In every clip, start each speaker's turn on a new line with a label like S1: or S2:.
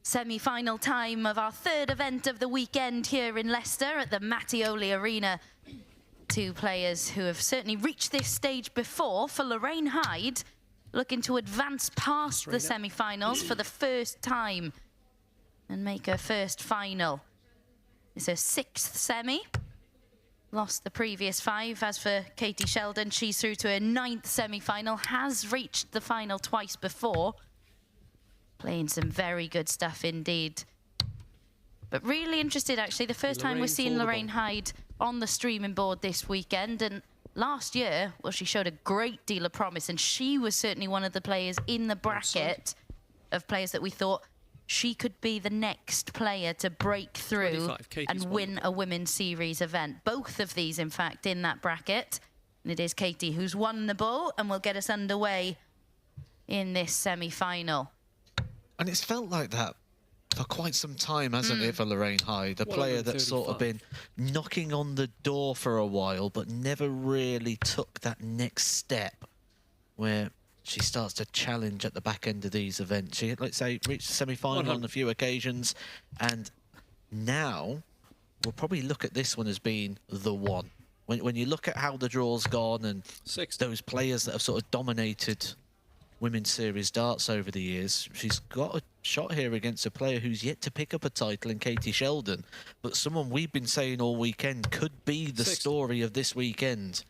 S1: Semi-final time of our third event of the weekend here in Leicester at the Mattioli Arena. Two players who have certainly reached this stage before. For Lorraine Hyde, looking to advance past the semi-finals for the first time and make her first final. It's her sixth semi. Lost the previous 5. As for Katie Sheldon, she's through to her 9th semi-final, has reached the final twice before. Playing some very good stuff indeed. But really interested, actually. The first time we're seeing Lorraine Hyde on the streaming board this weekend. And last year, well, she showed a great deal of promise. And she was certainly one of the players in the bracket of players that we thought she could be the next player to break through and win a women's series event. Both of these, in fact, in that bracket. And it is Katie who's won the ball and will get us underway in this semi-final. And
S2: it's felt like that for quite some time, hasn't it, for Lorraine Hyde? A player that's sort of been knocking on the door for a while, but never really took that next step where she starts to challenge at the back end of these events. She, let's say, reached the semi-final on a few occasions, and now we'll probably look at this one as being the one. When you look at how the draw's gone and those players that have sort of dominated Women's Series darts over the years, she's got a shot here against a player who's yet to pick up a title in Katie Sheldon, but someone we've been saying all weekend could be the story of this weekend.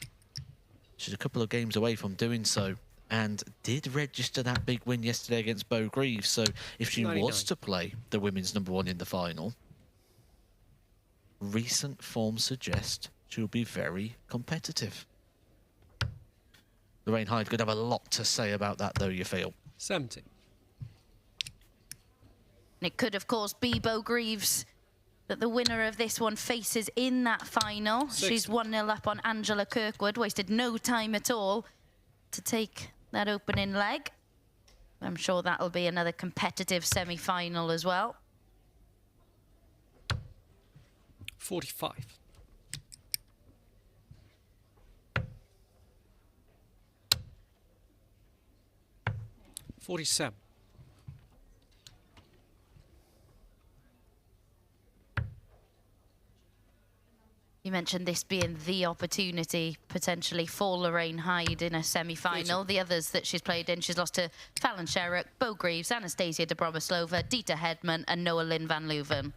S2: She's a couple of games away from doing so, and did register that big win yesterday against Bo Greaves. So if she was to play the women's #1 in the final, recent form suggests she'll be very competitive. Lorraine Hyde could have a lot to say about that, though, you feel.
S3: 70.
S1: It could, of course, be Bo Greaves that the winner of this one faces in that final.
S3: 60.
S1: She's 1-0 up on Angela Kirkwood, wasted no time at all to take that opening leg. I'm sure that'll be another competitive semi-final as well.
S3: 45. 47.
S1: You mentioned this being the opportunity potentially for Lorraine Hyde in a semi-final. The others that she's played in, she's lost to Fallon Sherrock, Bo Greaves, Anastasia Dobromoslova, Dieter Hedman and Noah Lynn van Leuven.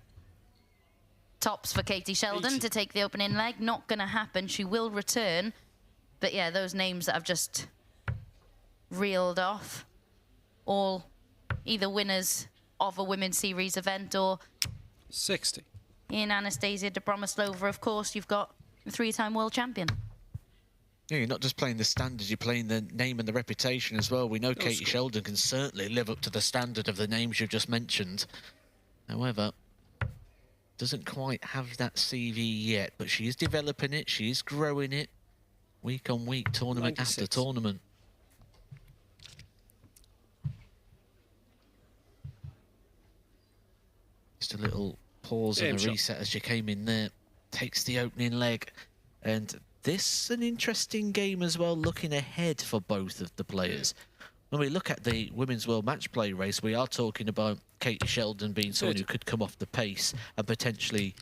S1: Tops for Katie Sheldon to take the opening leg. Not going to happen. She will return. But yeah, those names that I've just reeled off, all either winners of a women's series event or
S3: 60.
S1: In Anastasia Dobromoslova, of course, you've got a 3-time world champion.
S2: Yeah, you're not just playing the standards, you're playing the name and the reputation as well. We know Katie Sheldon can certainly live up to the standard of the names you've just mentioned. However, doesn't quite have that CV yet, but she is developing it, she is growing it, week on week, tournament
S3: 96.
S2: after tournament. Just a little pause and a reset as she came in there. Takes the opening leg. And this an interesting game as well, looking ahead for both of the players. When we look at the Women's World Match Play race, we are talking about Katie Sheldon being someone who could come off the pace and potentially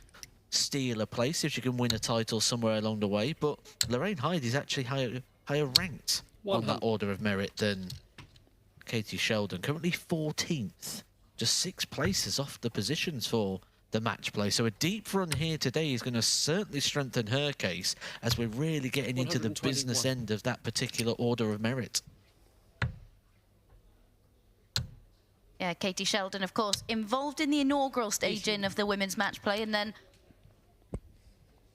S2: steal a place if she can win a title somewhere along the way. But Lorraine Hyde is actually higher ranked on that order of merit than Katie Sheldon. Currently 14th. Just 6 places off the positions for the match play. So a deep run here today is going to certainly strengthen her case as we're really getting into the business end of that particular order of merit.
S1: Yeah, Katie Sheldon, of course, involved in the inaugural staging of the women's match play, and then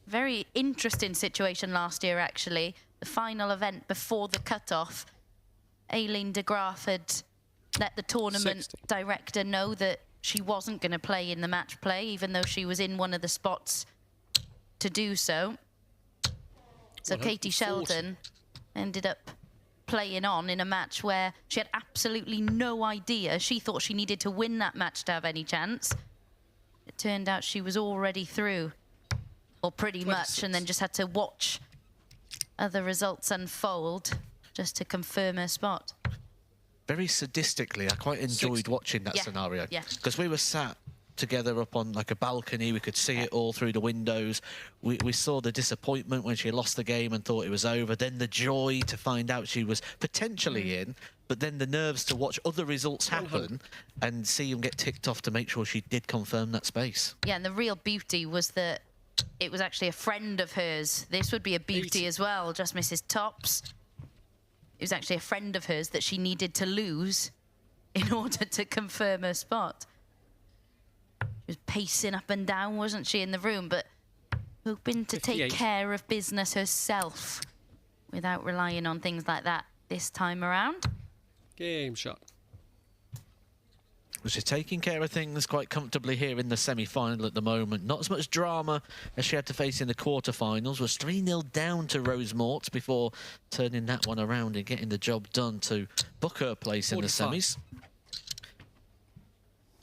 S1: very interesting situation last year, actually. The final event before the cutoff, Aileen de Graaf had let the tournament director know that she wasn't going to play in the match play, even though she was in one of the spots to do so. So Katie Sheldon ended up playing on in a match where she had absolutely no idea. She thought she needed to win that match to have any chance. It turned out she was already through, or pretty much, and then just had to watch other results unfold just to confirm her spot.
S2: very sadistically, I quite enjoyed watching that scenario.
S1: Yeah.
S2: Because we were sat together up on like a balcony, we could see it all through the windows. We saw the disappointment when she lost the game and thought it was over, then the joy to find out she was potentially in, but then the nerves to watch other results happen and see them get ticked off to make sure she did confirm that space.
S1: Yeah, and the real beauty was that it was actually a friend of hers. This would be a beauty as well, just misses tops. It was actually a friend of hers that she needed to lose in order to confirm her spot. She was pacing up and down, wasn't she, in the room, but hoping to
S3: 58.
S1: take care of business herself without relying on things like that this time around.
S3: Game shot.
S2: She's taking care of things quite comfortably here in the semi-final at the moment. Not as much drama as she had to face in the quarterfinals. Was 3-0 down to Rose Morts before turning that one around and getting the job done to book her place
S3: 45.
S2: in the semis.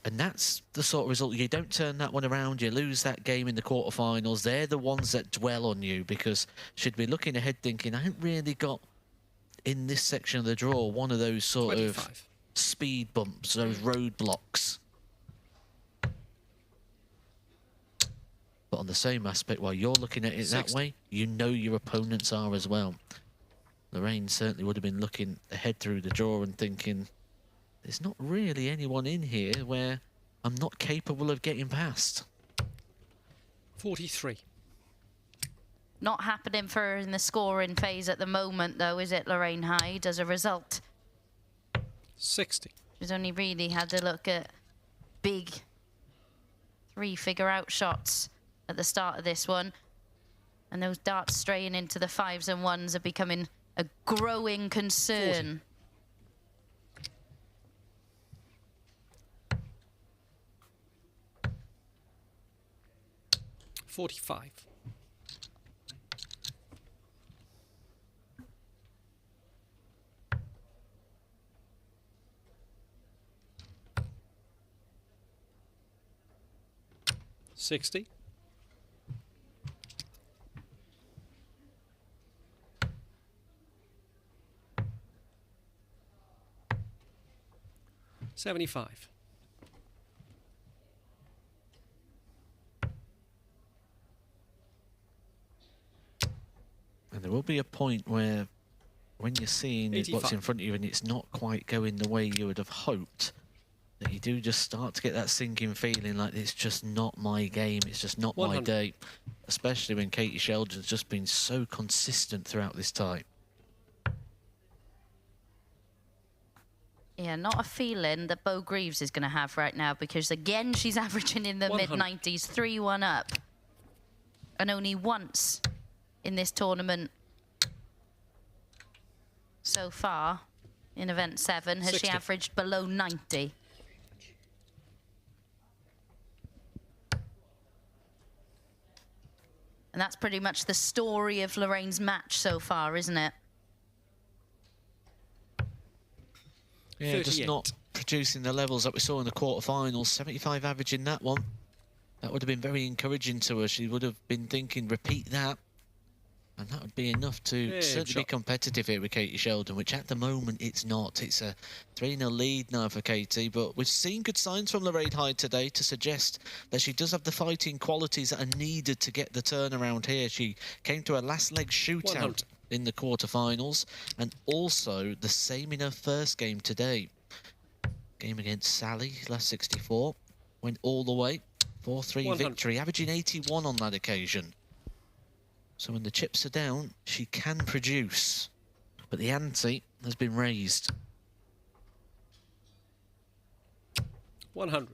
S2: And that's the sort of result. You don't turn that one around, you lose that game in the quarterfinals. They're the ones that dwell on you, because she'd be looking ahead thinking, I haven't really got in this section of the draw one of those sort
S3: 25.
S2: of speed bumps, those roadblocks. But on the same aspect, while you're looking at it
S3: 60.
S2: that way, you know your opponents are as well. Lorraine certainly would have been looking ahead through the draw and thinking, there's not really anyone in here where I'm not capable of getting past.
S3: 43.
S1: Not happening for her in the scoring phase at the moment, though, is it, Lorraine Hyde, as a result?
S3: 60.
S1: She's only really had to look at big 3-figure out shots at the start of this one. And those darts straying into the 5s and 1s are becoming a growing concern.
S3: 45. $60. 75.
S2: And there will be a point where, when you're seeing what's
S3: 85.
S2: in front of you and it's not quite going the way you would have hoped, that you do just start to get that sinking feeling like it's just not my game, it's just not my
S3: 100.
S2: day. Especially when Katie Sheldon's just been so consistent throughout this tie.
S1: Yeah, not a feeling that Bo Greaves is going to have right now, because again, she's averaging in the
S3: 100.
S1: mid-90s, 3-1 up. And only once in this tournament so far, in event 7, has
S3: 60.
S1: she averaged below 90. And that's pretty much the story of Lorraine's match so far, isn't it?
S2: Yeah, just
S3: 38.
S2: not producing the levels that we saw in the quarterfinals. 75 average in that one. That would have been very encouraging to her. She would have been thinking, repeat that. And that would be enough to certainly be competitive here with Katie Sheldon, which at the moment it's not. It's a 3-0 lead now for Katie, but we've seen good signs from Lorraine Hyde today to suggest that she does have the fighting qualities that are needed to get the turnaround here. She came to her last leg shootout
S3: 100.
S2: in the quarterfinals, and also the same in her first game today. Game against Sally, last 64, went all the way, 4-3
S3: 100.
S2: victory, averaging 81 on that occasion. So when the chips are down, she can produce, but the ante has been raised.
S3: 100.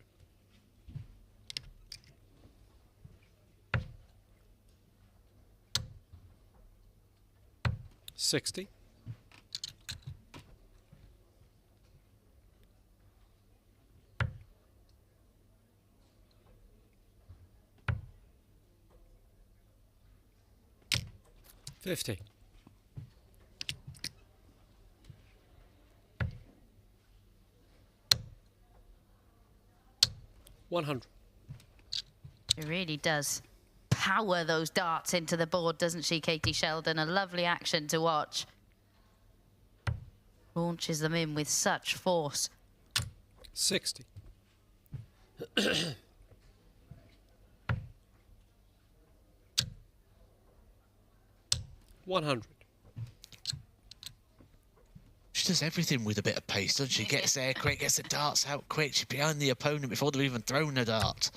S3: $60. 50. 100.
S1: She really does power those darts into the board, doesn't she, Katie Sheldon? A lovely action to watch. Launches them in with such force.
S3: 60. 100.
S2: She does everything with a bit of pace, doesn't she? Gets there quick, gets the darts out quick. She's behind the opponent before they've even thrown a dart.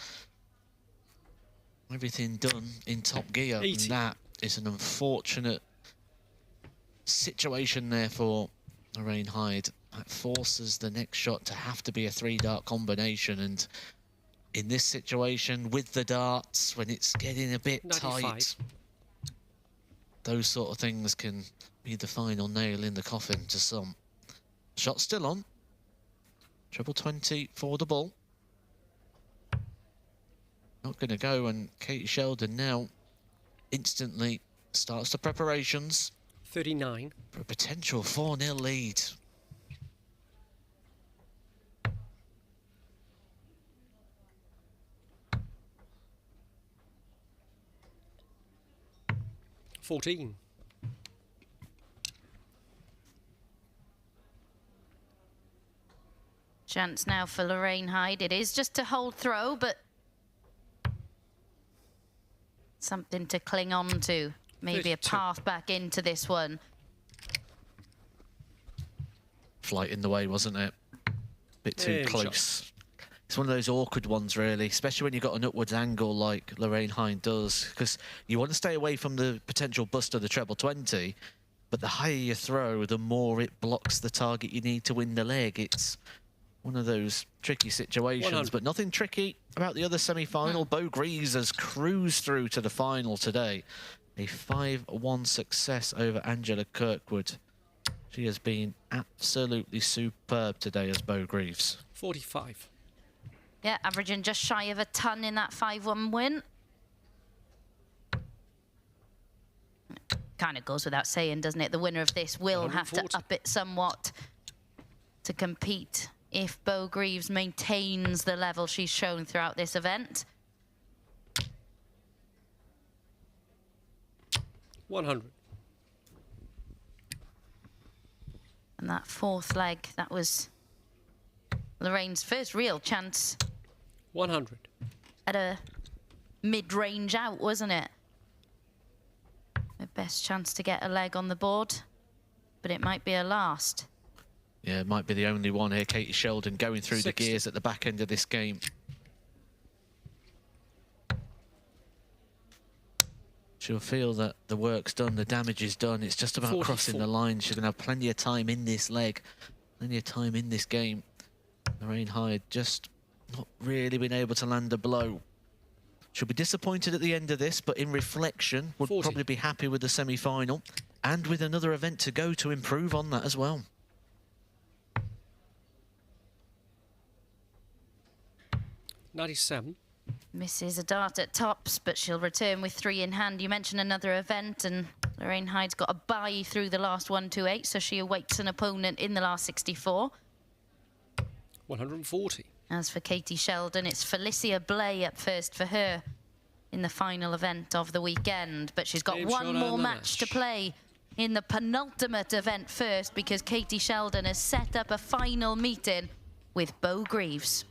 S2: Everything done in top gear.
S3: 80.
S2: And that is an unfortunate situation there for Lorraine Hyde. That forces the next shot to have to be a 3-dart combination. And in this situation, with the darts, when it's getting a bit
S3: 95.
S2: tight, those sort of things can be the final nail in the coffin to some. Shot still on. Treble 20 for the ball. Not going to go, and Katie Sheldon now instantly starts the preparations
S3: 39.
S2: for a potential 4-0 lead.
S3: $14.
S1: Chance now for Lorraine Hyde. It is just a hold throw, but something to cling on to. Maybe a
S3: 52.
S1: path back into this one.
S2: Flight in the way, wasn't it? Bit too
S3: Yeah,
S2: close. It's one of those awkward ones, really, especially when you've got an upwards angle like Lorraine Hyde does, because you want to stay away from the potential bust of the treble 20, but the higher you throw, the more it blocks the target you need to win the leg. It's one of those tricky situations,
S3: 100.
S2: but nothing tricky about the other semi-final. Bo Greaves has cruised through to the final today. A 5-1 success over Angela Kirkwood. She has been absolutely superb today as Bo Greaves.
S3: 45.
S1: Yeah, averaging just shy of a ton in that 5-1 win. Kind of goes without saying, doesn't it? The winner of this will have to
S3: 140.
S1: up it somewhat to compete if Bo Greaves maintains the level she's shown throughout this event.
S3: 100.
S1: And that fourth leg, that was Lorraine's first real chance
S3: 100.
S1: at a mid-range out, wasn't it? Her best chance to get a leg on the board, but it might be a last.
S2: Yeah, it might be the only one here. Katie Sheldon going through
S3: 60.
S2: the gears at the back end of this game. She'll feel that the work's done, the damage is done. It's just about
S3: 44.
S2: crossing the line. She's going to have plenty of time in this leg, plenty of time in this game. Lorraine Hyde just not really been able to land a blow. She'll be disappointed at the end of this, but in reflection, would
S3: 40.
S2: probably be happy with the semi-final and with another event to go to improve on that as well.
S3: $97.
S1: Misses a dart at tops, but she'll return with 3 in hand. You mentioned another event, and Lorraine Hyde's got a bye through the last 128, so she awaits an opponent in the last 64.
S3: 140.
S1: As for Katie Sheldon, it's Felicia Blay up first for her in the final event of the weekend. But she's got
S3: Game
S1: one
S3: shot
S1: more
S3: and the
S1: match to
S3: match.
S1: play in the penultimate event first, because Katie Sheldon has set up a final meeting with Bo Greaves.